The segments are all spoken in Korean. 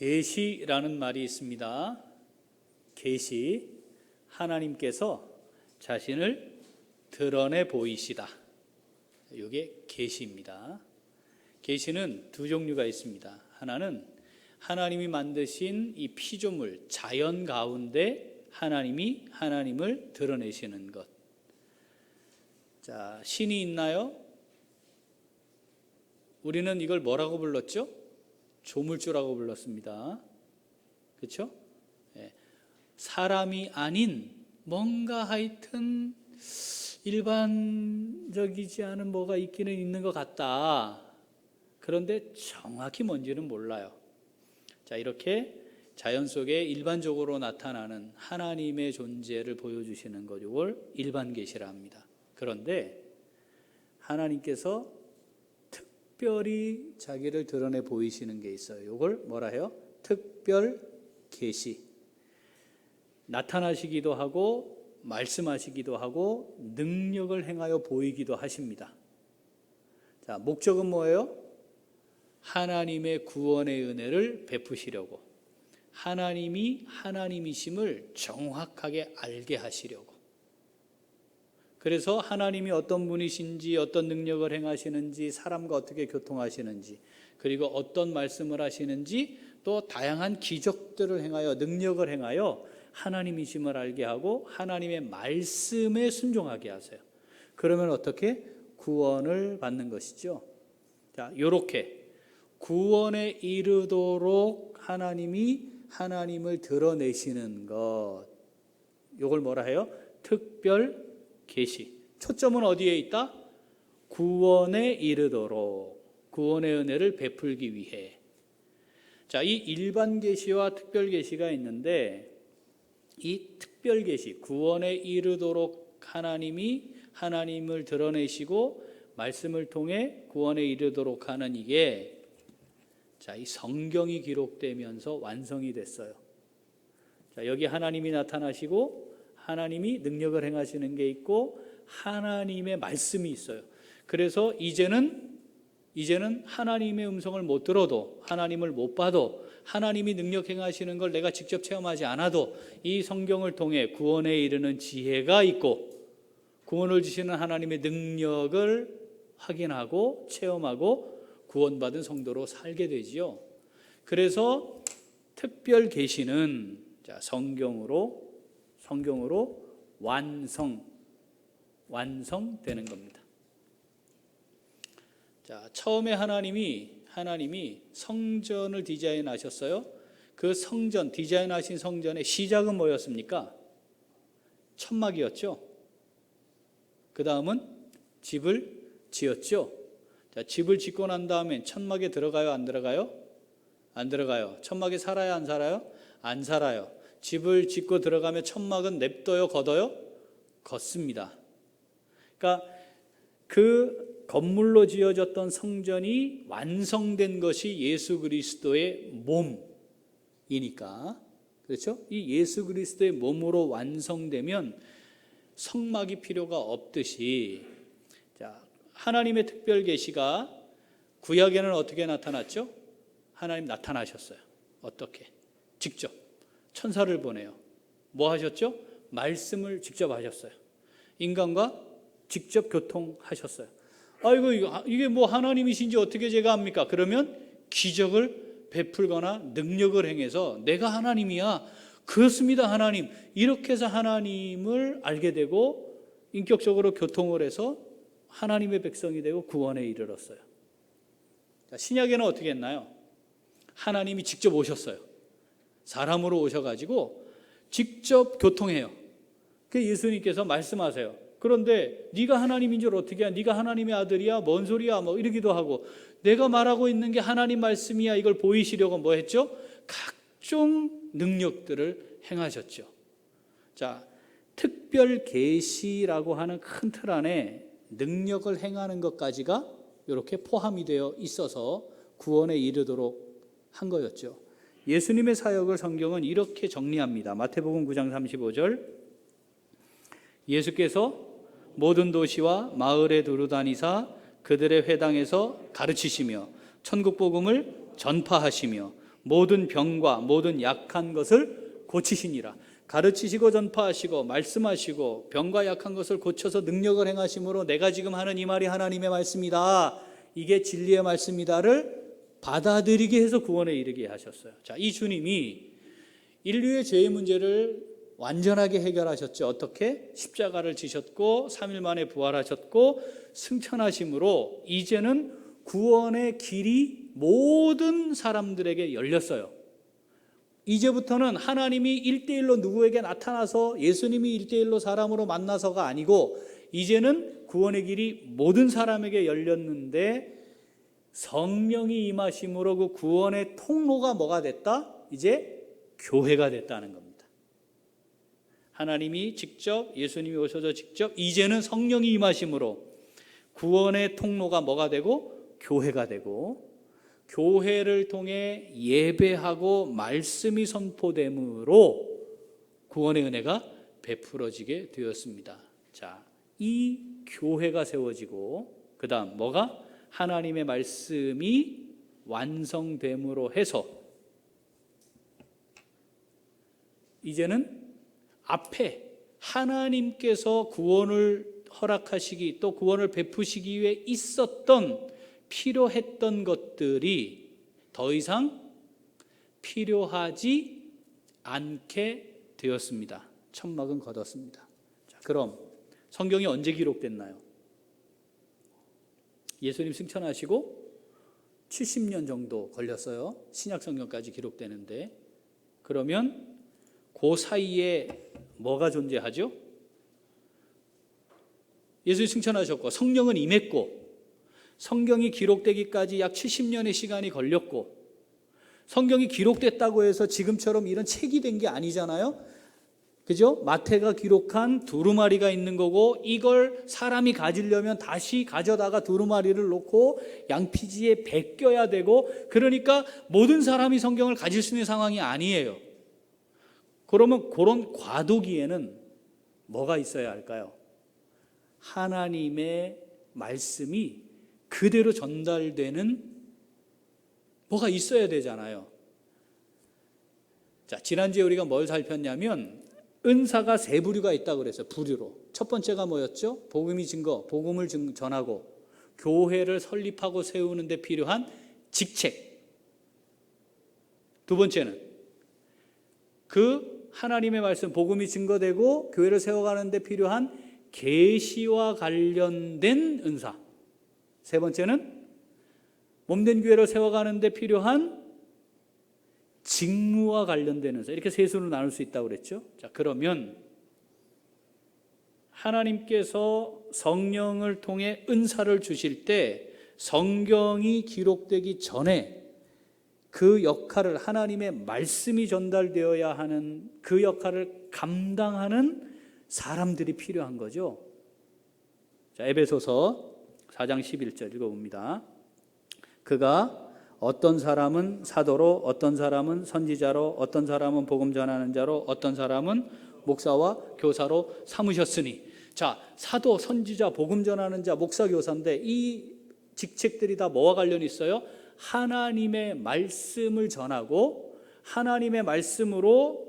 계시라는 말이 있습니다. 계시, 하나님께서 자신을 드러내 보이시다. 이게 계시입니다. 계시는 두 종류가 있습니다. 하나는 하나님이 만드신 이 피조물, 자연 가운데 하나님이 하나님을 드러내시는 것. 자, 신이 있나요? 우리는 이걸 뭐라고 불렀죠? 조물주라고 불렀습니다. 그렇죠? 네. 사람이 아닌 뭔가 하여튼 일반적이지 않은 뭐가 있기는 있는 것 같다. 그런데 정확히 뭔지는 몰라요. 자, 이렇게 자연 속에 일반적으로 나타나는 하나님의 존재를 보여주시는 것, 이걸 일반 계시라 합니다. 그런데 하나님께서 특별히 자기를 드러내 보이시는 게 있어요. 이걸 뭐라 해요? 특별 계시. 나타나시기도 하고 말씀하시기도 하고 능력을 행하여 보이기도 하십니다. 자, 목적은 뭐예요? 하나님의 구원의 은혜를 베푸시려고, 하나님이 하나님이심을 정확하게 알게 하시려고. 그래서 하나님이 어떤 분이신지, 어떤 능력을 행하시는지, 사람과 어떻게 교통하시는지, 그리고 어떤 말씀을 하시는지, 또 다양한 기적들을 행하여, 능력을 행하여 하나님이심을 알게 하고 하나님의 말씀에 순종하게 하세요. 그러면 어떻게? 구원을 받는 것이죠. 자, 요렇게 구원에 이르도록 하나님이 하나님을 드러내시는 것, 이걸 뭐라 해요? 특별 계시. 초점은 어디에 있다? 구원에 이르도록, 구원의 은혜를 베풀기 위해. 자, 이 일반 계시와 특별 계시가 있는데, 이 특별 계시, 구원에 이르도록 하나님이 하나님을 드러내시고 말씀을 통해 구원에 이르도록 하는 이게, 자, 이 성경이 기록되면서 완성이 됐어요. 자, 여기 하나님이 나타나시고 하나님이 능력을 행하시는 게 있고 하나님의 말씀이 있어요. 그래서 이제는 하나님의 음성을 못 들어도, 하나님을 못 봐도, 하나님이 능력 행하시는 걸 내가 직접 체험하지 않아도 이 성경을 통해 구원에 이르는 지혜가 있고 구원을 주시는 하나님의 능력을 확인하고 체험하고 구원받은 성도로 살게 되지요. 그래서 특별 계시는 성경으로 완성되는 겁니다. 자, 처음에 하나님이 성전을 디자인하셨어요. 그 성전, 디자인하신 성전의 시작은 뭐였습니까? 천막이었죠. 그 다음은 집을 지었죠. 자, 집을 짓고 난 다음에 천막에 들어가요, 안 들어가요? 안 들어가요. 천막에 살아요, 안 살아요? 안 살아요. 집을 짓고 들어가면 천막은 냅둬요, 걷어요? 걷습니다. 그러니까 그 건물로 지어졌던 성전이 완성된 것이 예수 그리스도의 몸이니까, 그렇죠? 이 예수 그리스도의 몸으로 완성되면 성막이 필요가 없듯이, 자, 하나님의 특별 계시가 구약에는 어떻게 나타났죠? 하나님 나타나셨어요. 어떻게? 직접 천사를 보내요. 뭐 하셨죠? 말씀을 직접 하셨어요. 인간과 직접 교통하셨어요. 아이고, 이게 뭐 하나님이신지 어떻게 제가 압니까? 그러면 기적을 베풀거나 능력을 행해서 내가 하나님이야, 그렇습니다 하나님, 이렇게 해서 하나님을 알게 되고 인격적으로 교통을 해서 하나님의 백성이 되고 구원에 이르렀어요. 신약에는 어떻게 했나요? 하나님이 직접 오셨어요. 사람으로 오셔가지고 직접 교통해요. 그 예수님께서 말씀하세요. 그런데 네가 하나님인 줄 어떻게 해? 네가 하나님의 아들이야? 뭔 소리야? 뭐 이러기도 하고, 내가 말하고 있는 게 하나님 말씀이야, 이걸 보이시려고 뭐 했죠? 각종 능력들을 행하셨죠. 자, 특별 계시라고 하는 큰 틀 안에 능력을 행하는 것까지가 이렇게 포함이 되어 있어서 구원에 이르도록 한 거였죠. 예수님의 사역을 성경은 이렇게 정리합니다. 마태복음 9장 35절, 예수께서 모든 도시와 마을에 두루다니사 그들의 회당에서 가르치시며 천국 복음을 전파하시며 모든 병과 모든 약한 것을 고치시니라. 가르치시고 전파하시고 말씀하시고 병과 약한 것을 고쳐서 능력을 행하심으로 내가 지금 하는 이 말이 하나님의 말씀이다, 이게 진리의 말씀이다를 받아들이게 해서 구원에 이르게 하셨어요. 자, 이 주님이 인류의 죄의 문제를 완전하게 해결하셨죠. 어떻게? 십자가를 지셨고 3일 만에 부활하셨고 승천하심으로 이제는 구원의 길이 모든 사람들에게 열렸어요. 이제부터는 하나님이 1대1로 누구에게 나타나서 예수님이 1대1로 사람으로 만나서가 아니고 이제는 구원의 길이 모든 사람에게 열렸는데 성령이 임하심으로 그 구원의 통로가 뭐가 됐다? 이제 교회가 됐다는 겁니다. 하나님이 직접, 예수님이 오셔서 직접, 이제는 성령이 임하심으로 구원의 통로가 뭐가 되고? 교회가 되고, 교회를 통해 예배하고 말씀이 선포됨으로 구원의 은혜가 베풀어지게 되었습니다. 자, 이 교회가 세워지고 그 다음 뭐가? 하나님의 말씀이 완성됨으로 해서 이제는 앞에 하나님께서 구원을 허락하시기 또 구원을 베푸시기 위해 있었던 필요했던 것들이 더 이상 필요하지 않게 되었습니다. 천막은 걷었습니다. 자, 그럼 성경이 언제 기록됐나요? 예수님 승천하시고 70년 정도 걸렸어요. 신약 성경까지 기록되는데, 그러면 그 사이에 뭐가 존재하죠? 예수님 승천하셨고 성령은 임했고 성경이 기록되기까지 약 70년의 시간이 걸렸고, 성경이 기록됐다고 해서 지금처럼 이런 책이 된 게 아니잖아요. 그죠? 마태가 기록한 두루마리가 있는 거고, 이걸 사람이 가지려면 다시 가져다가 두루마리를 놓고 양피지에 베껴야 되고, 그러니까 모든 사람이 성경을 가질 수 있는 상황이 아니에요. 그러면 그런 과도기에는 뭐가 있어야 할까요? 하나님의 말씀이 그대로 전달되는 뭐가 있어야 되잖아요. 자, 지난주에 우리가 뭘 살폈냐면 은사가 세 부류가 있다고 그랬어요. 부류로. 첫 번째가 뭐였죠? 복음이 증거, 복음을 전하고 교회를 설립하고 세우는 데 필요한 직책. 두 번째는 그 하나님의 말씀, 복음이 증거되고 교회를 세워가는 데 필요한 계시와 관련된 은사. 세 번째는 몸된 교회를 세워가는 데 필요한 직무와 관련된 은사. 이렇게 세 수로 나눌 수 있다고 그랬죠. 자, 그러면 하나님께서 성령을 통해 은사를 주실 때 성경이 기록되기 전에 그 역할을, 하나님의 말씀이 전달되어야 하는 그 역할을 감당하는 사람들이 필요한 거죠. 자, 에베소서 4장 11절 읽어봅니다. 그가 어떤 사람은 사도로, 어떤 사람은 선지자로, 어떤 사람은 복음 전하는 자로, 어떤 사람은 목사와 교사로 삼으셨으니. 자, 사도, 선지자, 복음 전하는 자, 목사, 교사인데 이 직책들이 다 뭐와 관련이 있어요? 하나님의 말씀을 전하고 하나님의 말씀으로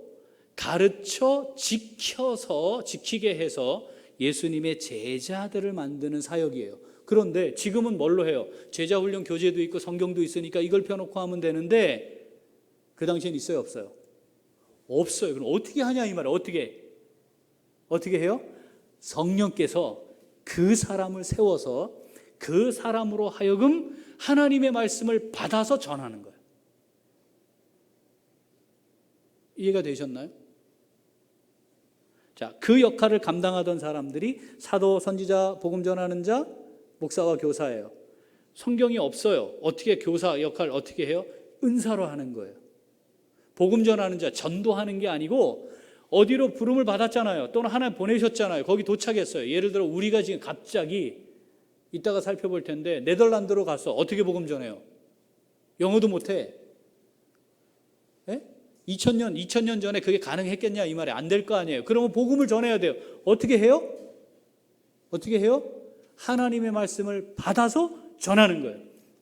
가르쳐 지키게 해서 예수님의 제자들을 만드는 사역이에요. 그런데 지금은 뭘로 해요? 제자훈련 교재도 있고 성경도 있으니까 이걸 펴놓고 하면 되는데 그 당시엔 있어요, 없어요? 없어요. 그럼 어떻게 하냐 이 말이에요. 어떻게 해요? 성령께서 그 사람을 세워서 그 사람으로 하여금 하나님의 말씀을 받아서 전하는 거예요. 이해가 되셨나요? 자, 그 역할을 감당하던 사람들이 사도, 선지자, 복음 전하는 자, 목사와 교사예요. 성경이 없어요. 어떻게 교사 역할 어떻게 해요? 은사로 하는 거예요. 복음 전하는 자, 전도하는 게 아니고 어디로 부름을 받았잖아요. 또는 하나님 보내셨잖아요. 거기 도착했어요. 예를 들어 우리가 지금 갑자기 이따가 살펴볼 텐데 네덜란드로 갔어. 어떻게 복음 전해요? 영어도 못해. 2000년 전에 그게 가능했겠냐 이 말이 안 될 거 아니에요. 그러면 복음을 전해야 돼요. 어떻게 해요? 하나님의 말씀을 받아서 전하는 거예요.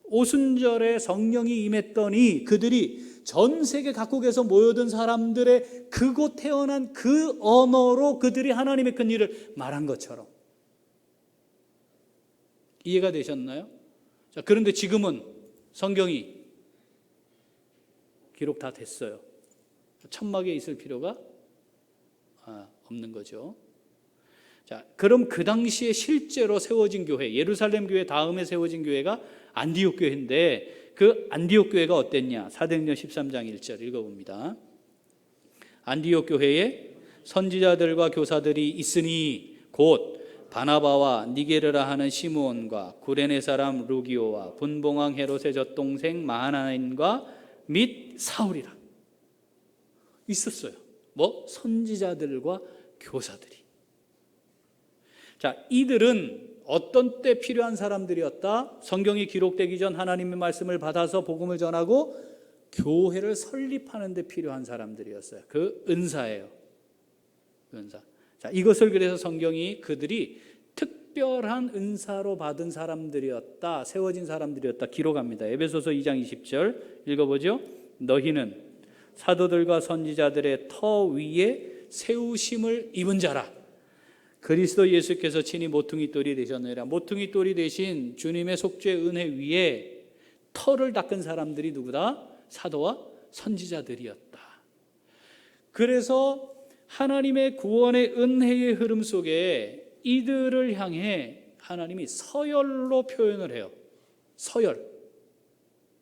오순절에 성령이 임했더니 그들이 전 세계 각국에서 모여든 사람들의 그곳 태어난 그 언어로 그들이 하나님의 큰 일을 말한 것처럼. 이해가 되셨나요? 자, 그런데 지금은 성경이 기록 다 됐어요. 천막에 있을 필요가 없는 거죠. 자, 그럼 그 당시에 실제로 세워진 교회, 예루살렘 교회 다음에 세워진 교회가 안디옥 교회인데 그 안디옥 교회가 어땠냐? 사도행전 13장 1절 읽어봅니다. 안디옥 교회에 선지자들과 교사들이 있으니 곧 바나바와 니게르라 하는 시므온과 구레네 사람 루기오와 분봉왕 헤롯의 젖동생 마하나인과 및 사울이라. 있었어요. 뭐? 선지자들과 교사들이. 자, 이들은 어떤 때 필요한 사람들이었다? 성경이 기록되기 전 하나님의 말씀을 받아서 복음을 전하고 교회를 설립하는 데 필요한 사람들이었어요. 그 은사예요. 은사. 자, 이것을 그래서 성경이 그들이 특별한 은사로 받은 사람들이었다, 세워진 사람들이었다 기록합니다. 에베소서 2장 20절 읽어보죠. 너희는 사도들과 선지자들의 터 위에 세우심을 입은 자라. 그리스도 예수께서 친히 모퉁이 돌이 되셨느니라. 모퉁이 돌이 되신 주님의 속죄 은혜 위에 터를 닦은 사람들이 누구다? 사도와 선지자들이었다. 그래서 하나님의 구원의 은혜의 흐름 속에 이들을 향해 하나님이 서열로 표현을 해요. 서열.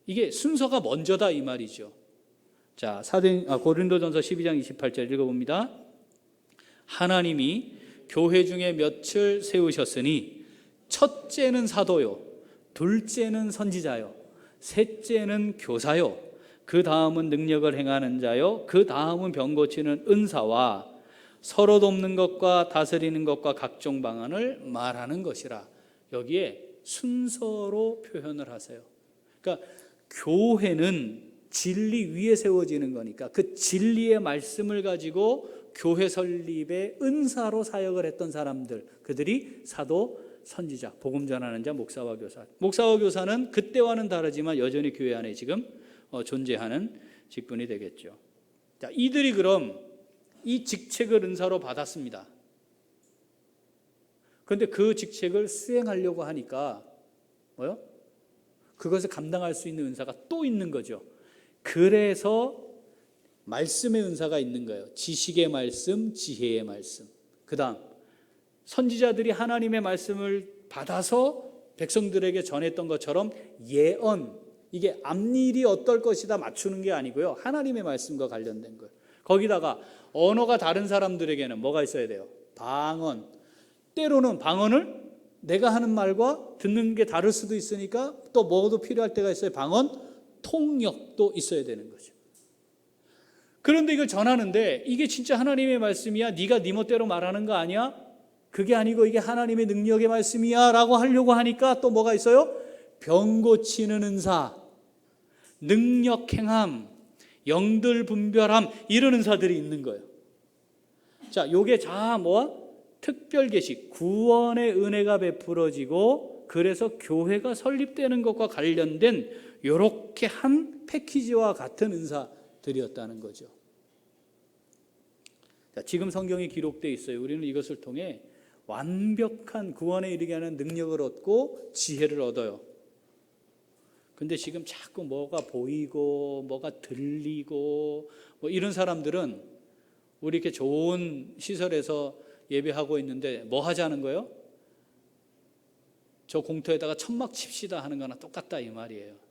이게 순서가 먼저다 이 말이죠. 자, 고린도전서 12장 28절 읽어봅니다. 하나님이 교회 중에 몇을 세우셨으니 첫째는 사도요, 둘째는 선지자요, 셋째는 교사요, 그 다음은 능력을 행하는 자요, 그 다음은 병 고치는 은사와 서로 돕는 것과 다스리는 것과 각종 방언을 말하는 것이라. 여기에 순서로 표현을 하세요. 그러니까 교회는 진리 위에 세워지는 거니까 그 진리의 말씀을 가지고 교회 설립의 은사로 사역을 했던 사람들, 그들이 사도, 선지자, 복음 전하는 자, 목사와 교사. 목사와 교사는 그때와는 다르지만 여전히 교회 안에 지금 존재하는 직분이 되겠죠. 자, 이들이 그럼 이 직책을 은사로 받았습니다. 그런데 그 직책을 수행하려고 하니까 뭐요? 그것을 감당할 수 있는 은사가 또 있는 거죠. 그래서 말씀의 은사가 있는 거예요. 지식의 말씀, 지혜의 말씀. 그 다음 선지자들이 하나님의 말씀을 받아서 백성들에게 전했던 것처럼 예언, 이게 앞일이 어떨 것이다 맞추는 게 아니고요. 하나님의 말씀과 관련된 거예요. 거기다가 언어가 다른 사람들에게는 뭐가 있어야 돼요? 방언. 때로는 방언을 내가 하는 말과 듣는 게 다를 수도 있으니까 또 뭐도 필요할 때가 있어요. 방언, 통역도 있어야 되는 거죠. 그런데 이걸 전하는데 이게 진짜 하나님의 말씀이야? 네가 네 멋대로 말하는 거 아니야? 그게 아니고 이게 하나님의 능력의 말씀이야 라고 하려고 하니까 또 뭐가 있어요? 병 고치는 은사, 능력 행함, 영들 분별함, 이런 은사들이 있는 거예요. 자, 요게 다 뭐야? 특별 계시, 구원의 은혜가 베풀어지고 그래서 교회가 설립되는 것과 관련된 요렇게 한 패키지와 같은 은사들이었다는 거죠. 자, 지금 성경이 기록되어 있어요. 우리는 이것을 통해 완벽한 구원에 이르게 하는 능력을 얻고 지혜를 얻어요. 근데 지금 자꾸 뭐가 보이고 뭐가 들리고 뭐 이런 사람들은 우리 이렇게 좋은 시설에서 예배하고 있는데 뭐 하자는 거예요? 저 공터에다가 천막 칩시다 하는 거나 똑같다 이 말이에요.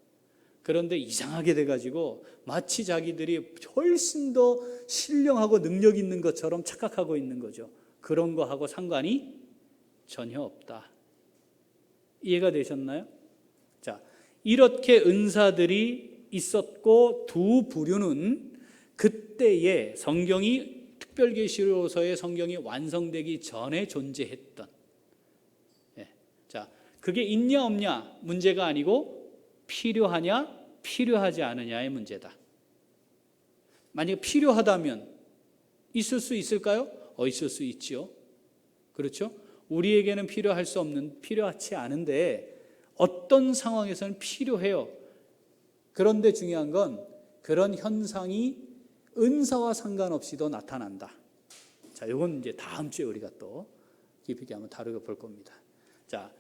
그런데 이상하게 돼가지고 마치 자기들이 훨씬 더 신령하고 능력 있는 것처럼 착각하고 있는 거죠. 그런 거하고 상관이 전혀 없다. 이해가 되셨나요? 자, 이렇게 은사들이 있었고 두 부류는 그때의 성경이 특별계시로서의 성경이 완성되기 전에 존재했던, 자, 그게 있냐 없냐 문제가 아니고 필요하냐 필요하지 않느냐의 문제다. 만약에 필요하다면 있을 수 있을까요? 있을 수 있죠. 그렇죠? 우리에게는 필요하지 않은데 어떤 상황에서는 필요해요. 그런데 중요한 건 그런 현상이 은사와 상관없이도 나타난다. 자, 이건 이제 다음 주에 우리가 또 깊이 있게 한번 다루고 볼 겁니다. 자,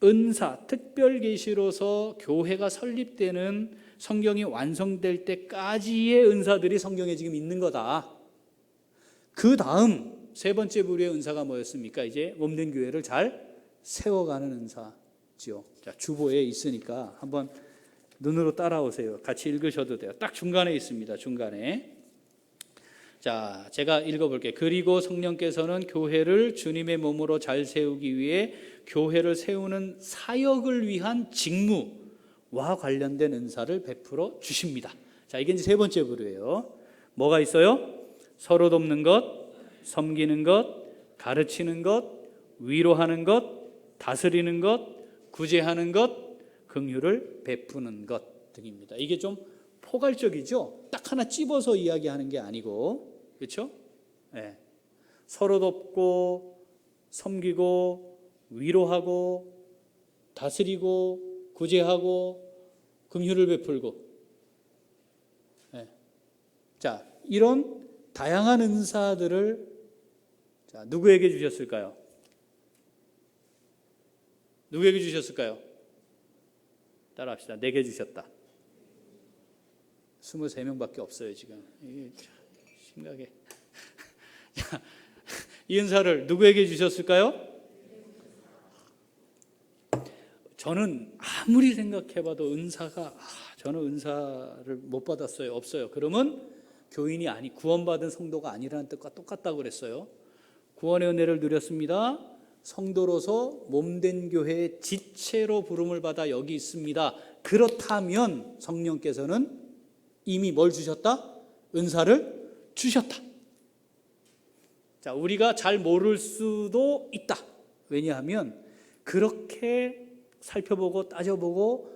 은사, 특별 계시로서 교회가 설립되는 성경이 완성될 때까지의 은사들이 성경에 지금 있는 거다. 그 다음 세 번째 부류의 은사가 뭐였습니까? 이제 몸된 교회를 잘 세워가는 은사지요. 자, 주보에 있으니까 한번 눈으로 따라오세요. 같이 읽으셔도 돼요. 딱 중간에 있습니다. 중간에. 자, 제가 읽어볼게요. 그리고 성령께서는 교회를 주님의 몸으로 잘 세우기 위해 교회를 세우는 사역을 위한 직무와 관련된 은사를 베풀어 주십니다. 자, 이게 이제 세 번째 부류예요. 뭐가 있어요? 서로 돕는 것, 섬기는 것, 가르치는 것, 위로하는 것, 다스리는 것, 구제하는 것, 긍휼을 베푸는 것 등입니다. 이게 좀 포괄적이죠. 딱 하나 찝어서 이야기하는 게 아니고, 그렇죠? 네. 서로 돕고 섬기고 위로하고 다스리고 구제하고 긍휼을 베풀고. 네. 자, 이런 다양한 은사들을 자, 누구에게 주셨을까요? 누구에게 주셨을까요? 따라합시다. 내게 주셨다. 23명밖에 없어요 지금. 이게 심각해. 자, 이 은사를 누구에게 주셨을까요? 저는 아무리 생각해봐도 은사가 저는 은사를 못 받았어요. 없어요. 그러면 교인이 아니 구원받은 성도가 아니라는 뜻과 똑같다고 그랬어요. 구원의 은혜를 누렸습니다. 성도로서 몸된 교회의 지체로 부름을 받아 여기 있습니다. 그렇다면 성령께서는 이미 뭘 주셨다? 은사를 주셨다. 자, 우리가 잘 모를 수도 있다. 왜냐하면 그렇게 살펴보고 따져보고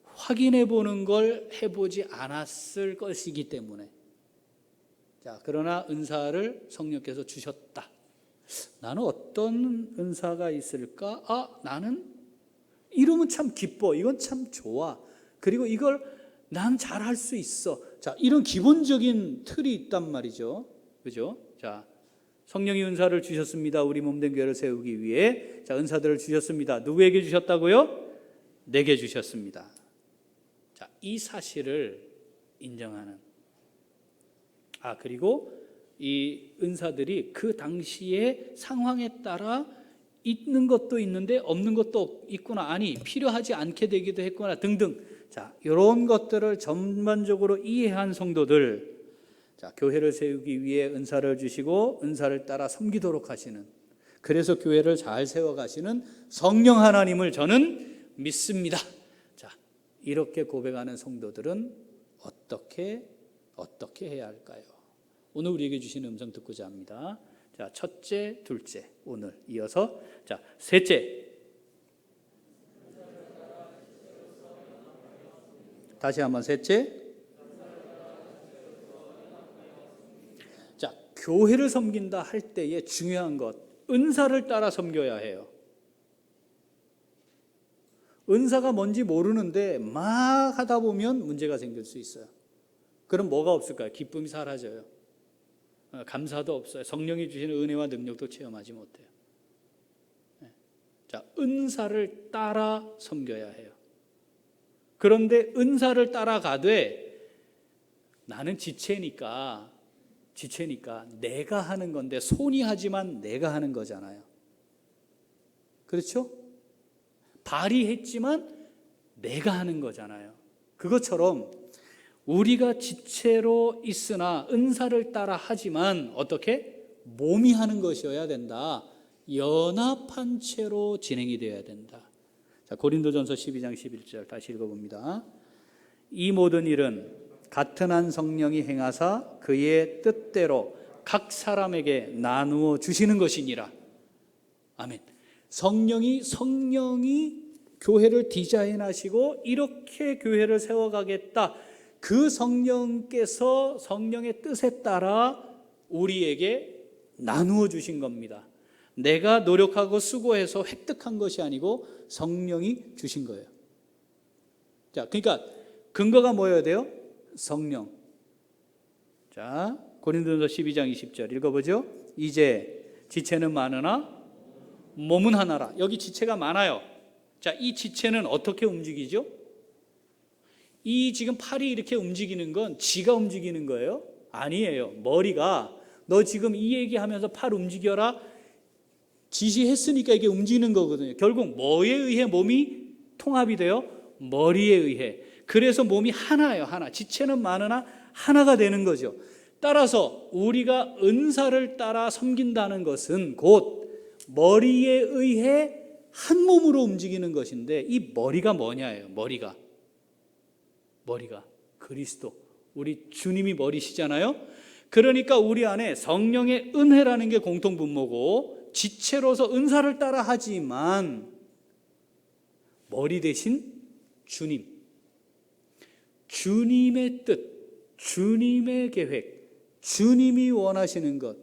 확인해 보는 걸 해보지 않았을 것이기 때문에. 자, 그러나 은사를 성령께서 주셨다. 나는 어떤 은사가 있을까? 나는 이러면 참 기뻐. 이건 참 좋아. 그리고 이걸 난 잘할 수 있어. 자, 이런 기본적인 틀이 있단 말이죠. 그죠? 자, 성령이 은사를 주셨습니다. 우리 몸된 교회를 세우기 위해. 자, 은사들을 주셨습니다. 누구에게 주셨다고요? 내게 주셨습니다. 자, 이 사실을 인정하는. 그리고 이 은사들이 그 당시의 상황에 따라 있는 것도 있는데 없는 것도 있구나. 아니, 필요하지 않게 되기도 했구나. 등등. 자, 이런 것들을 전반적으로 이해한 성도들, 자, 교회를 세우기 위해 은사를 주시고 은사를 따라 섬기도록 하시는, 그래서 교회를 잘 세워가시는 성령 하나님을 저는 믿습니다. 자, 이렇게 고백하는 성도들은 어떻게 해야 할까요? 오늘 우리에게 주신 음성 듣고자 합니다. 자, 첫째, 둘째, 오늘 이어서 자, 셋째. 다시 한번 셋째. 자, 교회를 섬긴다 할 때의 중요한 것, 은사를 따라 섬겨야 해요. 은사가 뭔지 모르는데 막 하다 보면 문제가 생길 수 있어요. 그럼 뭐가 없을까요? 기쁨이 사라져요. 감사도 없어요. 성령이 주시는 은혜와 능력도 체험하지 못해요. 자, 은사를 따라 섬겨야 해요. 그런데 은사를 따라가되 나는 지체니까 내가 하는 건데, 손이 하지만 내가 하는 거잖아요. 그렇죠? 발이 했지만 내가 하는 거잖아요. 그것처럼 우리가 지체로 있으나 은사를 따라 하지만 어떻게? 몸이 하는 것이어야 된다. 연합한 채로 진행이 되어야 된다. 자, 고린도전서 12장 11절 다시 읽어봅니다. 이 모든 일은 같은 한 성령이 행하사 그의 뜻대로 각 사람에게 나누어 주시는 것이니라. 아멘. 성령이 교회를 디자인하시고 이렇게 교회를 세워가겠다. 그 성령께서 성령의 뜻에 따라 우리에게 나누어 주신 겁니다. 내가 노력하고 수고해서 획득한 것이 아니고 성령이 주신 거예요. 자, 그러니까 근거가 뭐여야 돼요? 성령. 자, 고린도전서 12장 20절 읽어보죠. 이제 지체는 많으나 몸은 하나라. 여기 지체가 많아요. 자, 이 지체는 어떻게 움직이죠? 이 지금 팔이 이렇게 움직이는 건 지가 움직이는 거예요? 아니에요. 머리가 너 지금 이 얘기하면서 팔 움직여라 지시했으니까 이게 움직이는 거거든요. 결국 뭐에 의해 몸이 통합이 돼요? 머리에 의해. 그래서 몸이 하나예요. 하나. 지체는 많으나 하나가 되는 거죠. 따라서 우리가 은사를 따라 섬긴다는 것은 곧 머리에 의해 한 몸으로 움직이는 것인데, 이 머리가 뭐냐예요. 머리가 그리스도, 우리 주님이 머리시잖아요. 그러니까 우리 안에 성령의 은혜라는 게 공통분모고 지체로서 은사를 따라 하지만 머리 대신 주님, 주님의 뜻, 주님의 계획, 주님이 원하시는 것,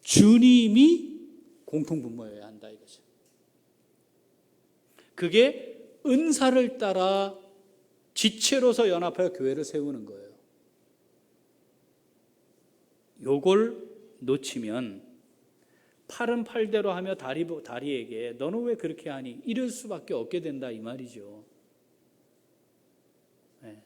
주님이 공통분모여야 한다 이거죠. 그게 은사를 따라 지체로서 연합하여 교회를 세우는 거예요. 요걸 놓치면 팔은 팔대로 하며 다리에게 너는 왜 그렇게 하니? 이럴 수밖에 없게 된다 이 말이죠. 네.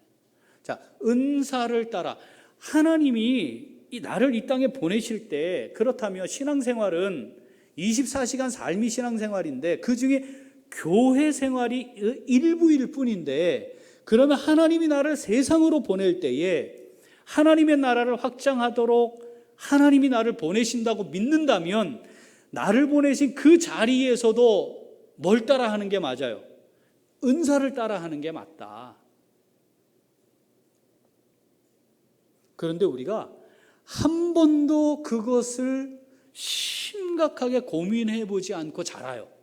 자, 은사를 따라 하나님이 나를 이 땅에 보내실 때, 그렇다면 신앙생활은 24시간 삶이 신앙생활인데 그 중에 교회 생활이 일부일 뿐인데, 그러면 하나님이 나를 세상으로 보낼 때에 하나님의 나라를 확장하도록 하나님이 나를 보내신다고 믿는다면 나를 보내신 그 자리에서도 뭘 따라하는 게 맞아요? 은사를 따라하는 게 맞다. 그런데 우리가 한 번도 그것을 심각하게 고민해 보지 않고 자라요.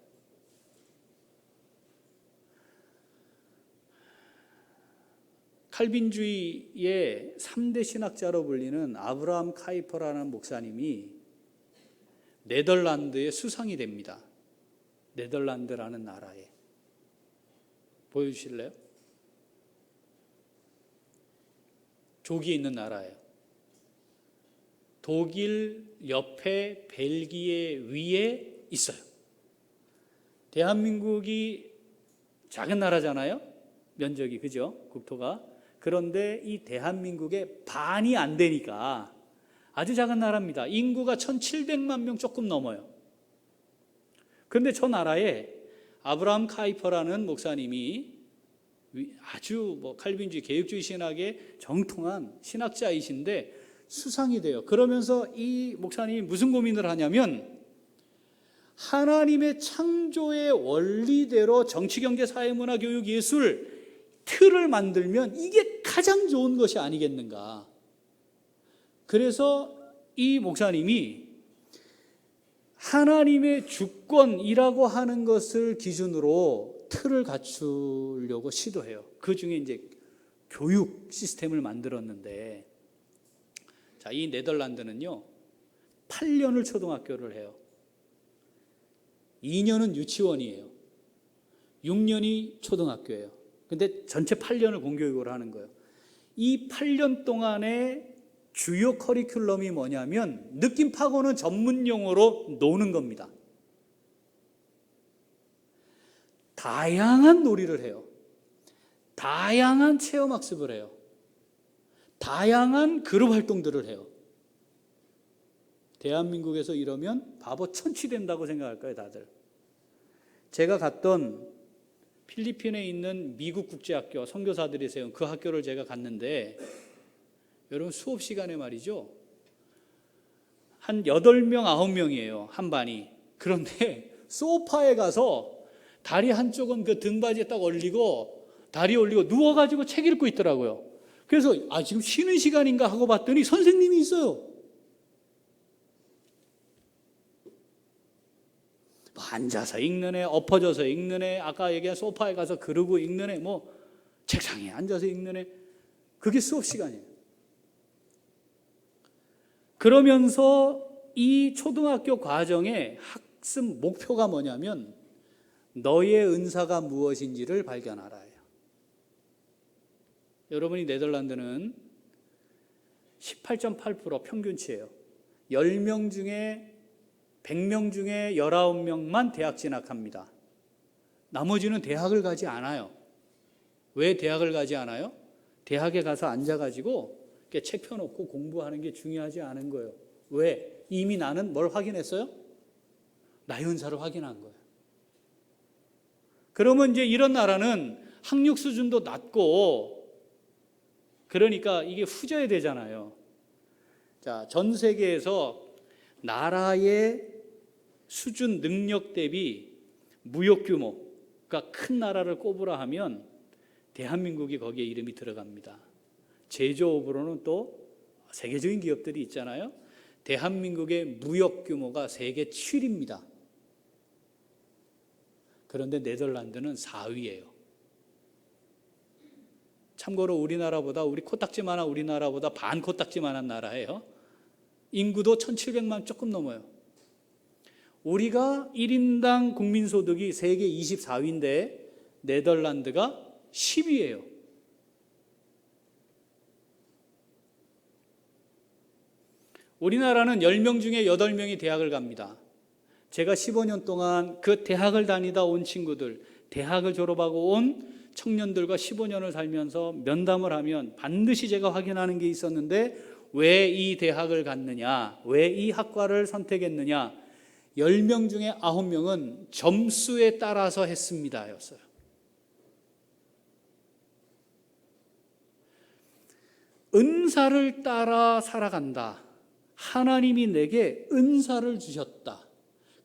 칼빈주의의 3대 신학자로 불리는 아브라함 카이퍼라는 목사님이 네덜란드의 수상이 됩니다. 네덜란드라는 나라에. 보여주실래요? 조기에 있는 나라예요. 독일 옆에 벨기에 위에 있어요. 대한민국이 작은 나라잖아요. 면적이, 그죠? 국토가. 그런데 이 대한민국의 반이 안 되니까 아주 작은 나라입니다. 인구가 1700만 명 조금 넘어요. 그런데 저 나라에 아브라함 카이퍼라는 목사님이 아주 칼빈주의 개혁주의 신학의 정통한 신학자이신데 수상이 돼요. 그러면서 이 목사님이 무슨 고민을 하냐면, 하나님의 창조의 원리대로 정치, 경제, 사회, 문화, 교육, 예술 틀을 만들면 이게 가장 좋은 것이 아니겠는가. 그래서 이 목사님이 하나님의 주권이라고 하는 것을 기준으로 틀을 갖추려고 시도해요. 그 중에 이제 교육 시스템을 만들었는데, 자, 이 네덜란드는요 8년을 초등학교를 해요. 2년은 유치원이에요. 6년이 초등학교예요. 근데 전체 8년을 공교육으로 하는 거예요. 이 8년 동안의 주요 커리큘럼이 뭐냐면 느낌 파고는 전문 용어로 노는 겁니다. 다양한 놀이를 해요. 다양한 체험학습을 해요. 다양한 그룹 활동들을 해요. 대한민국에서 이러면 바보 천치된다고 생각할까요, 다들? 제가 갔던 필리핀에 있는 미국 국제학교 선교사들이 세운 그 학교를 제가 갔는데, 여러분 수업 시간에 말이죠, 한 8명, 9명이에요, 한 반이. 그런데 소파에 가서 다리 한쪽은 그 등받이에 딱 올리고 다리 올리고 누워가지고 책 읽고 있더라고요. 그래서 지금 쉬는 시간인가 하고 봤더니 선생님이 있어요. 앉아서 읽는 애, 엎어져서 읽는 애, 아까 얘기한 소파에 가서 그러고 읽는 애, 책상에 앉아서 읽는 애, 그게 수업 시간이에요. 그러면서 이 초등학교 과정의 학습 목표가 뭐냐면 너의 은사가 무엇인지를 발견하라예요. 여러분이 네덜란드는 18.8% 평균치예요. 10명 중에 100명 중에 19명만 대학 진학합니다. 나머지는 대학을 가지 않아요. 왜 대학을 가지 않아요? 대학에 가서 앉아가지고 책 펴놓고 공부하는 게 중요하지 않은 거예요. 왜? 이미 나는 뭘 확인했어요? 나의 은사를 확인한 거예요. 그러면 이제 이런 나라는 학력 수준도 낮고, 그러니까 이게 후져야 되잖아요. 자, 전 세계에서 나라의 수준 능력 대비 무역 규모가 큰 나라를 꼽으라 하면 대한민국이 거기에 이름이 들어갑니다. 제조업으로는 또 세계적인 기업들이 있잖아요. 대한민국의 무역 규모가 세계 7위입니다. 그런데 네덜란드는 4위예요. 참고로 우리나라보다, 우리 코딱지만한 우리나라보다 반 코딱지만한 나라예요. 인구도 1700만 조금 넘어요. 우리가 1인당 국민소득이 세계 24위인데 네덜란드가 10위예요. 우리나라는 10명 중에 8명이 대학을 갑니다. 제가 15년 동안 그 대학을 다니다 온 친구들, 대학을 졸업하고 온 청년들과 15년을 살면서 면담을 하면 반드시 제가 확인하는 게 있었는데, 왜 이 대학을 갔느냐, 왜 이 학과를 선택했느냐, 10명 중에 9명은 점수에 따라서 했습니다 였어요. 은사를 따라 살아간다. 하나님이 내게 은사를 주셨다.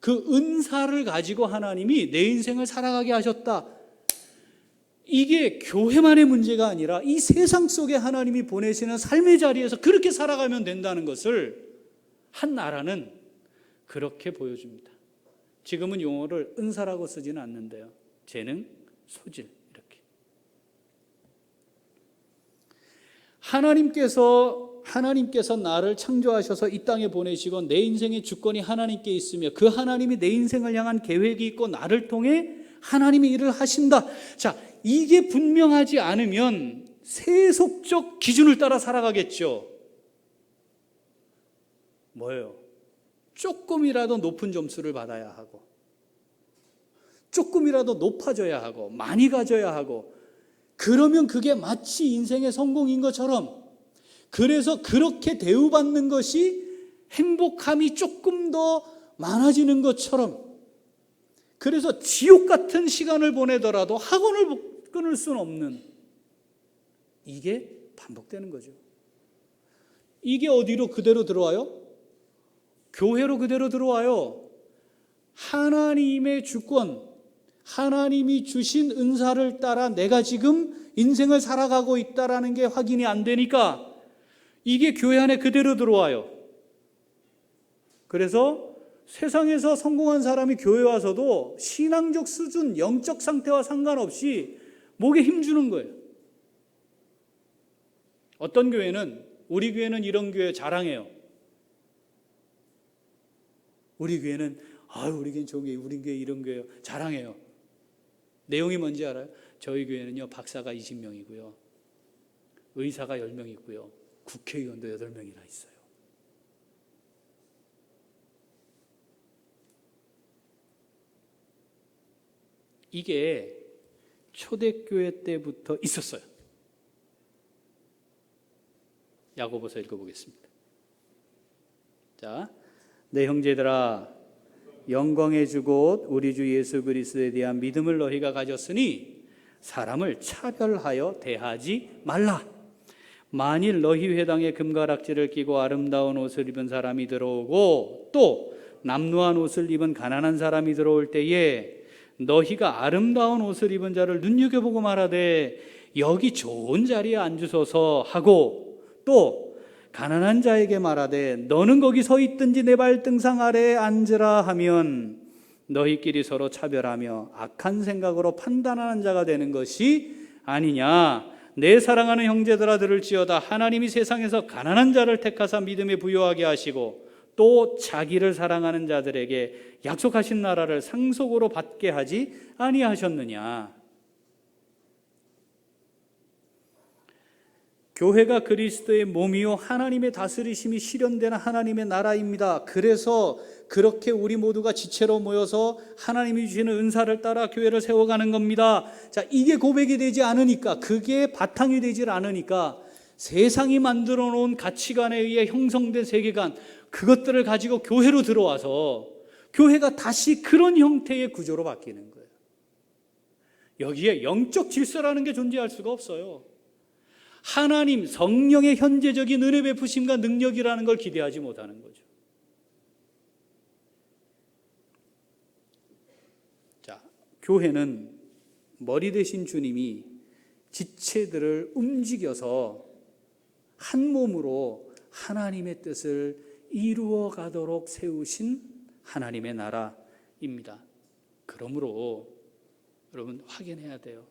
그 은사를 가지고 하나님이 내 인생을 살아가게 하셨다. 이게 교회만의 문제가 아니라 이 세상 속에 하나님이 보내시는 삶의 자리에서 그렇게 살아가면 된다는 것을 한 나라는 그렇게 보여줍니다. 지금은 용어를 은사라고 쓰지는 않는데요. 재능, 소질, 이렇게. 하나님께서 나를 창조하셔서 이 땅에 보내시고 내 인생의 주권이 하나님께 있으며 그 하나님이 내 인생을 향한 계획이 있고 나를 통해 하나님이 일을 하신다. 자, 이게 분명하지 않으면 세속적 기준을 따라 살아가겠죠. 뭐예요? 조금이라도 높은 점수를 받아야 하고, 조금이라도 높아져야 하고, 많이 가져야 하고, 그러면 그게 마치 인생의 성공인 것처럼, 그래서 그렇게 대우받는 것이 행복함이 조금 더 많아지는 것처럼, 그래서 지옥 같은 시간을 보내더라도 학원을 끊을 수는 없는, 이게 반복되는 거죠. 이게 어디로 그대로 들어와요? 교회로 그대로 들어와요. 하나님의 주권, 하나님이 주신 은사를 따라 내가 지금 인생을 살아가고 있다라는 게 확인이 안 되니까 이게 교회 안에 그대로 들어와요. 그래서 세상에서 성공한 사람이 교회 와서도 신앙적 수준, 영적 상태와 상관없이 목에 힘주는 거예요. 어떤 교회는, 우리 교회는 이런 교회 자랑해요. 우리 교회는 우리 교회는 좋은 교회, 우리 교회 이런 교회요, 자랑해요. 내용이 뭔지 알아요? 저희 교회는요, 박사가 20명이고요, 의사가 10명 있고요, 국회의원도 8명이나 있어요. 이게 초대교회 때부터 있었어요. 야고보서 읽어보겠습니다. 자, 내 형제들아, 영광의 주 곧 우리 주 예수 그리스도에 대한 믿음을 너희가 가졌으니 사람을 차별하여 대하지 말라. 만일 너희 회당에 금가락지를 끼고 아름다운 옷을 입은 사람이 들어오고 또 남루한 옷을 입은 가난한 사람이 들어올 때에 너희가 아름다운 옷을 입은 자를 눈여겨보고 말하되 여기 좋은 자리에 앉으소서 하고, 또 가난한 자에게 말하되 너는 거기 서 있든지 내 발등상 아래에 앉으라 하면 너희끼리 서로 차별하며 악한 생각으로 판단하는 자가 되는 것이 아니냐. 내 사랑하는 형제들아 들을지어다. 하나님이 세상에서 가난한 자를 택하사 믿음에 부요하게 하시고 또 자기를 사랑하는 자들에게 약속하신 나라를 상속으로 받게 하지 아니하셨느냐. 교회가 그리스도의 몸이요 하나님의 다스리심이 실현되는 하나님의 나라입니다. 그래서 그렇게 우리 모두가 지체로 모여서 하나님이 주시는 은사를 따라 교회를 세워가는 겁니다. 자, 이게 고백이 되지 않으니까, 그게 바탕이 되질 않으니까 세상이 만들어 놓은 가치관에 의해 형성된 세계관, 그것들을 가지고 교회로 들어와서 교회가 다시 그런 형태의 구조로 바뀌는 거예요. 여기에 영적 질서라는 게 존재할 수가 없어요. 하나님 성령의 현재적인 은혜 베푸심과 능력이라는 걸 기대하지 못하는 거죠. 자, 교회는 머리 대신 주님이 지체들을 움직여서 한 몸으로 하나님의 뜻을 이루어 가도록 세우신 하나님의 나라입니다. 그러므로 여러분 확인해야 돼요.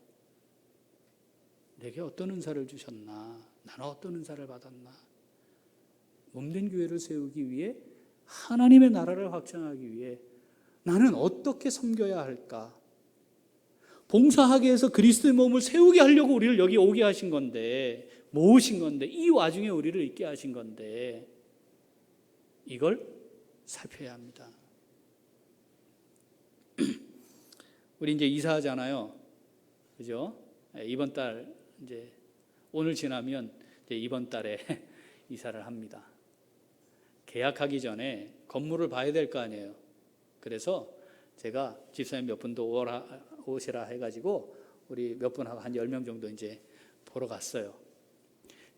내게 어떤 은사를 주셨나? 나는 어떤 은사를 받았나? 몸된 교회를 세우기 위해, 하나님의 나라를 확장하기 위해 나는 어떻게 섬겨야 할까? 봉사하게 해서 그리스도의 몸을 세우게 하려고 우리를 여기 오게 하신 건데, 모으신 건데, 이 와중에 우리를 있게 하신 건데, 이걸 살펴야 합니다. 우리 이제 이사하잖아요. 그죠? 이번 달 이제 오늘 지나면 이제 이번 달에 이사를 합니다. 계약하기 전에 건물을 봐야 될 거 아니에요. 그래서 제가 집사님 몇 분도 오시라 해가지고 우리 몇 분하고 한 10명 정도 이제 보러 갔어요.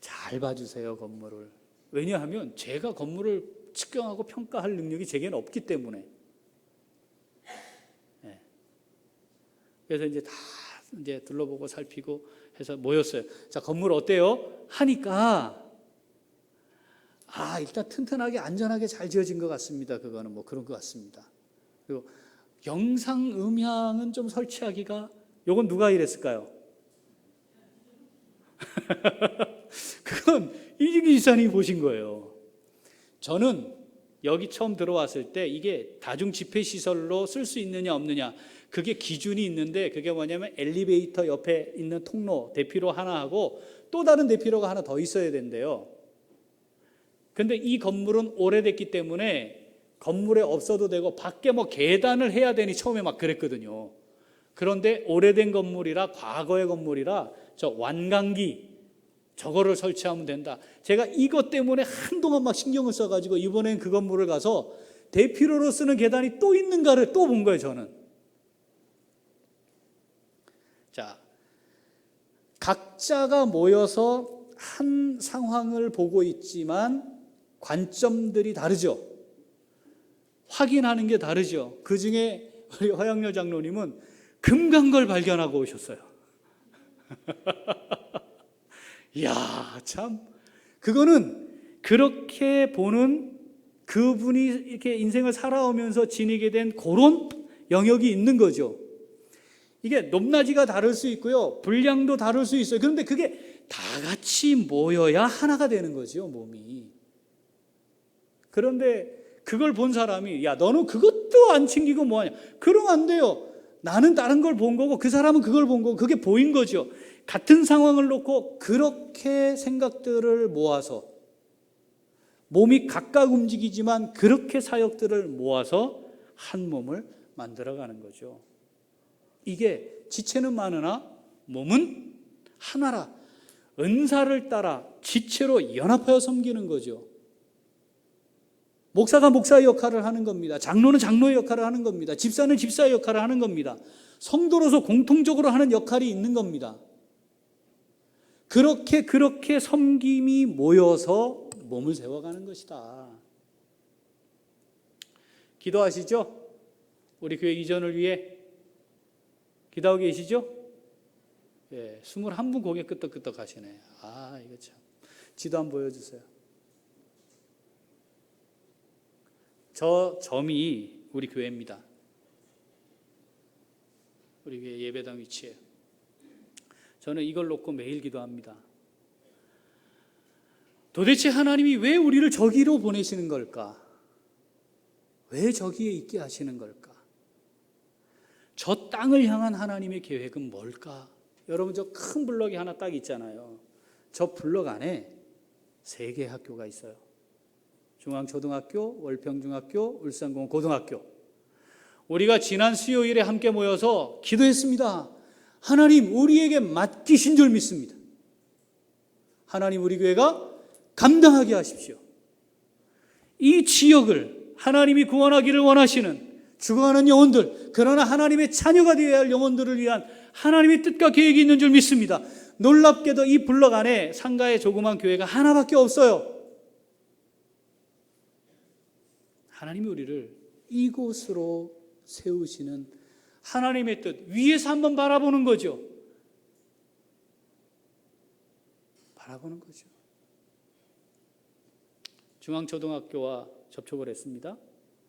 잘 봐주세요, 건물을. 왜냐하면 제가 건물을 측정하고 평가할 능력이 제게는 없기 때문에. 네. 그래서 이제 다 이제 둘러보고 살피고 해서 모였어요. 자, 건물 어때요? 하니까 일단 튼튼하게 안전하게 잘 지어진 것 같습니다. 그거는 뭐 그런 것 같습니다. 그리고 영상 음향은 좀 설치하기가, 요건 누가 이랬을까요? 그건 이진기 지사님이 보신 거예요. 저는 여기 처음 들어왔을 때 이게 다중 집회 시설로 쓸 수 있느냐 없느냐, 그게 기준이 있는데, 그게 뭐냐면 엘리베이터 옆에 있는 통로 대피로 하나 하고 또 다른 대피로가 하나 더 있어야 된대요. 근데 이 건물은 오래됐기 때문에 건물에 없어도 되고 밖에 뭐 계단을 해야 되니 처음에 막 그랬거든요. 그런데 오래된 건물이라, 과거의 건물이라 저 완강기 저거를 설치하면 된다. 제가 이것 때문에 한동안 막 신경을 써가지고 이번엔 그 건물을 가서 대피로로 쓰는 계단이 또 있는가를 또 본 거예요, 저는. 자, 각자가 모여서 한 상황을 보고 있지만 관점들이 다르죠. 확인하는 게 다르죠. 그 중에 우리 허양렬 장로님은 금강걸 발견하고 오셨어요. 이야, 참, 그거는 그렇게 보는, 그분이 이렇게 인생을 살아오면서 지니게 된 그런 영역이 있는 거죠. 이게 높낮이가 다를 수 있고요, 분량도 다를 수 있어요. 그런데 그게 다 같이 모여야 하나가 되는 거죠, 몸이. 그런데 그걸 본 사람이, 야, 너는 그것도 안 챙기고 뭐하냐, 그러면 안 돼요. 나는 다른 걸 본 거고 그 사람은 그걸 본 거고, 그게 보인 거죠. 같은 상황을 놓고 그렇게 생각들을 모아서, 몸이 각각 움직이지만 그렇게 사역들을 모아서 한 몸을 만들어가는 거죠. 이게 지체는 많으나 몸은 하나라. 은사를 따라 지체로 연합하여 섬기는 거죠. 목사가 목사의 역할을 하는 겁니다. 장로는 장로의 역할을 하는 겁니다. 집사는 집사의 역할을 하는 겁니다. 성도로서 공통적으로 하는 역할이 있는 겁니다. 그렇게 섬김이 모여서 몸을 세워가는 것이다. 기도하시죠? 우리 교회 이전을 위해 기도하고 계시죠? 예, 21분 고개 끄덕끄덕 하시네. 이거 참. 지도 한번 보여주세요. 저 점이 우리 교회입니다. 우리 교회 예배당 위치예요. 저는 이걸 놓고 매일 기도합니다. 도대체 하나님이 왜 우리를 저기로 보내시는 걸까? 왜 저기에 있게 하시는 걸까? 저 땅을 향한 하나님의 계획은 뭘까? 여러분, 저 큰 블럭이 하나 딱 있잖아요. 저 블럭 안에 3개의 학교가 있어요. 중앙초등학교, 월평중학교, 울산공원 고등학교. 우리가 지난 수요일에 함께 모여서 기도했습니다. 하나님, 우리에게 맡기신 줄 믿습니다. 하나님, 우리 교회가 감당하게 하십시오. 이 지역을 하나님이 구원하기를 원하시는 죽어가는 영혼들, 그러나 하나님의 자녀가 되어야 할 영혼들을 위한 하나님의 뜻과 계획이 있는 줄 믿습니다. 놀랍게도 이 블럭 안에 상가의 조그만 교회가 하나밖에 없어요. 하나님이 우리를 이곳으로 세우시는 하나님의 뜻, 위에서 한번 바라보는 거죠. 바라보는 거죠. 중앙초등학교와 접촉을 했습니다.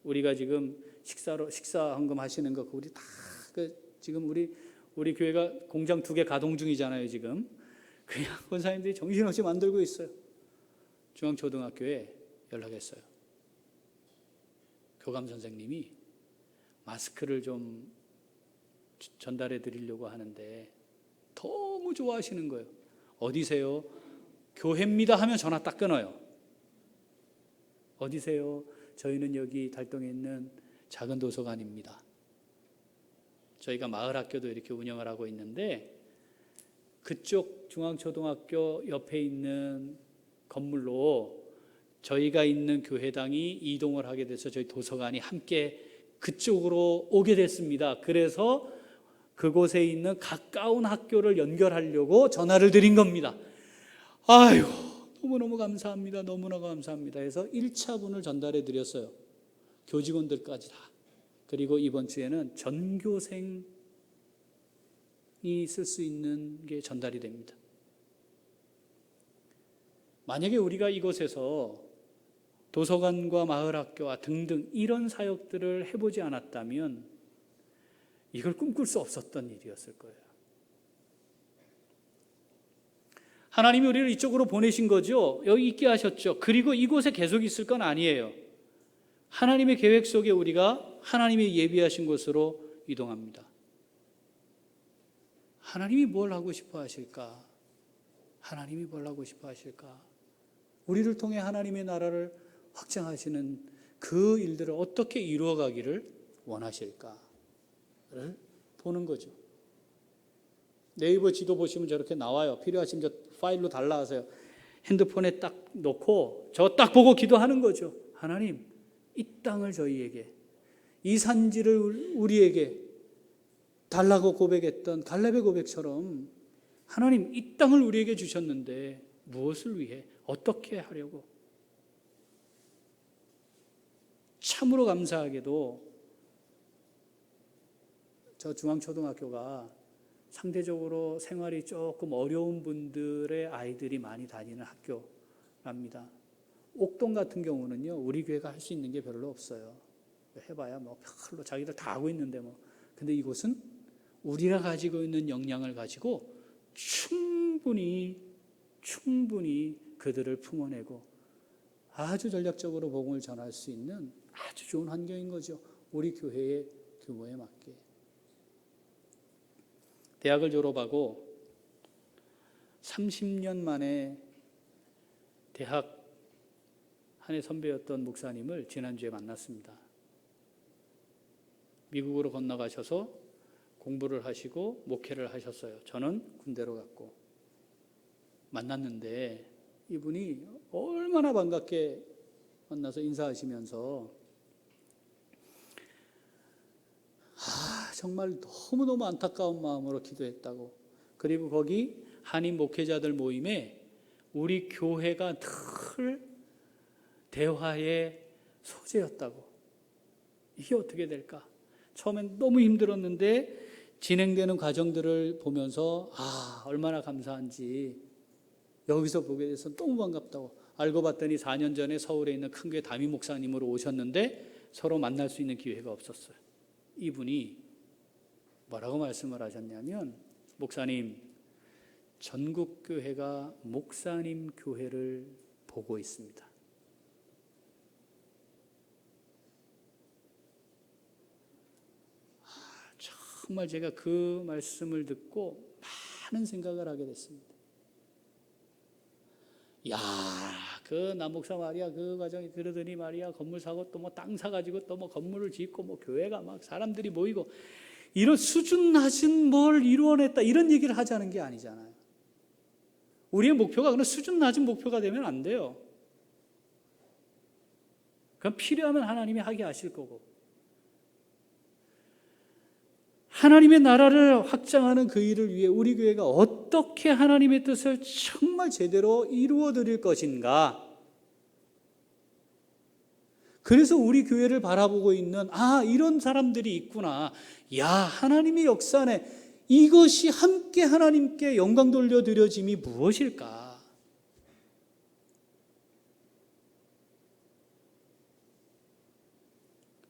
우리가 지금 식사 헌금 하시는 거, 우리 다 지금 우리 교회가 공장 2개 가동 중이잖아요. 지금 그냥 권사님들이 정신없이 만들고 있어요. 중앙초등학교에 연락했어요. 교감 선생님이 마스크를 좀 전달해 드리려고 하는데 너무 좋아하시는 거예요. 어디세요? 교회입니다 하면 전화 딱 끊어요. 어디세요? 저희는 여기 달동에 있는 작은 도서관입니다. 저희가 마을 학교도 이렇게 운영을 하고 있는데 그쪽 중앙초등학교 옆에 있는 건물로 저희가 있는 교회당이 이동을 하게 돼서 저희 도서관이 함께 그쪽으로 오게 됐습니다. 그래서 그곳에 있는 가까운 학교를 연결하려고 전화를 드린 겁니다. 아유, 너무너무 감사합니다. 너무나 감사합니다. 해서 1차분을 전달해 드렸어요. 교직원들까지 다. 그리고 이번 주에는 전교생이 쓸 수 있는 게 전달이 됩니다. 만약에 우리가 이곳에서 도서관과 마을학교와 등등 이런 사역들을 해보지 않았다면 이걸 꿈꿀 수 없었던 일이었을 거예요. 하나님이 우리를 이쪽으로 보내신 거죠. 여기 있게 하셨죠. 그리고 이곳에 계속 있을 건 아니에요. 하나님의 계획 속에 우리가 하나님이 예비하신 곳으로 이동합니다. 하나님이 뭘 하고 싶어 하실까? 하나님이 뭘 하고 싶어 하실까? 우리를 통해 하나님의 나라를 확장하시는 그 일들을 어떻게 이루어가기를 원하실까를 보는 거죠. 네이버 지도 보시면 저렇게 나와요. 필요하시면 저 파일로 달라하세요. 핸드폰에 딱 놓고 저 딱 보고 기도하는 거죠. 하나님, 이 땅을 저희에게, 이 산지를 우리에게 달라고 고백했던 갈렙의 고백처럼 하나님, 이 땅을 우리에게 주셨는데 무엇을 위해, 어떻게 하려고? 참으로 감사하게도 저 중앙초등학교가 상대적으로 생활이 조금 어려운 분들의 아이들이 많이 다니는 학교랍니다. 옥동 같은 경우는요, 우리 교회가 할 수 있는 게 별로 없어요. 해봐야 뭐 별로 자기들 다 하고 있는데 뭐. 근데 이곳은 우리가 가지고 있는 역량을 가지고 충분히 그들을 품어내고 아주 전략적으로 복음을 전할 수 있는 아주 좋은 환경인 거죠. 우리 교회의 규모에 맞게. 대학을 졸업하고 30년 만에 대학 한 해 선배였던 목사님을 지난주에 만났습니다. 미국으로 건너가셔서 공부를 하시고 목회를 하셨어요. 저는 군대로 갔고 만났는데 이분이 얼마나 반갑게 만나서 인사하시면서 정말 너무너무 안타까운 마음으로 기도했다고. 그리고 거기 한인 목회자들 모임에 우리 교회가 늘 대화의 소재였다고. 이게 어떻게 될까? 처음엔 너무 힘들었는데 진행되는 과정들을 보면서 얼마나 감사한지 여기서 보게 돼서 너무 반갑다고. 알고 봤더니 4년 전에 서울에 있는 큰 교회 담임 목사님으로 오셨는데 서로 만날 수 있는 기회가 없었어요. 이분이 뭐라고 말씀을 하셨냐면, 목사님, 전국 교회가 목사님 교회를 보고 있습니다. 정말 제가 그 말씀을 듣고 많은 생각을 하게 됐습니다. 야, 그 남목사 말이야, 그 과정이 그러더니 말이야, 건물 사고 또 뭐 땅 사가지고 또 뭐 건물을 짓고 뭐 교회가 막 사람들이 모이고 이런 수준 낮은 뭘 이루어냈다 이런 얘기를 하자는 게 아니잖아요. 우리의 목표가 그런 수준 낮은 목표가 되면 안 돼요. 그럼 필요하면 하나님이 하게 하실 거고, 하나님의 나라를 확장하는 그 일을 위해 우리 교회가 어떻게 하나님의 뜻을 정말 제대로 이루어 드릴 것인가. 그래서 우리 교회를 바라보고 있는 이런 사람들이 있구나. 야, 하나님의 역사네. 이것이 함께 하나님께 영광 돌려드려짐이 무엇일까?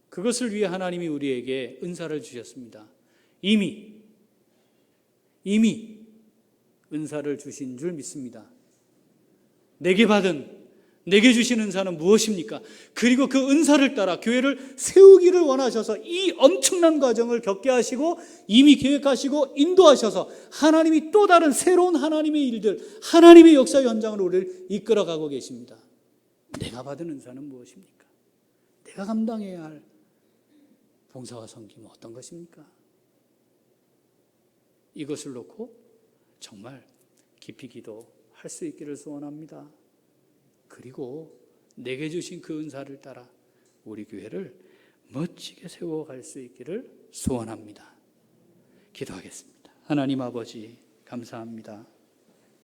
그것을 위해 하나님이 우리에게 은사를 주셨습니다. 이미 은사를 주신 줄 믿습니다. 내게 주신 은사는 무엇입니까? 그리고 그 은사를 따라 교회를 세우기를 원하셔서 이 엄청난 과정을 겪게 하시고 이미 계획하시고 인도하셔서 하나님이 또 다른 새로운 하나님의 일들, 하나님의 역사 현장으로 우리를 이끌어가고 계십니다. 내가 받은 은사는 무엇입니까? 내가 감당해야 할 봉사와 섬김은 어떤 것입니까? 이것을 놓고 정말 깊이 기도할 수 있기를 소원합니다. 그리고 내게 주신 그 은사를 따라 우리 교회를 멋지게 세워갈 수 있기를 소원합니다. 기도하겠습니다. 하나님 아버지 감사합니다.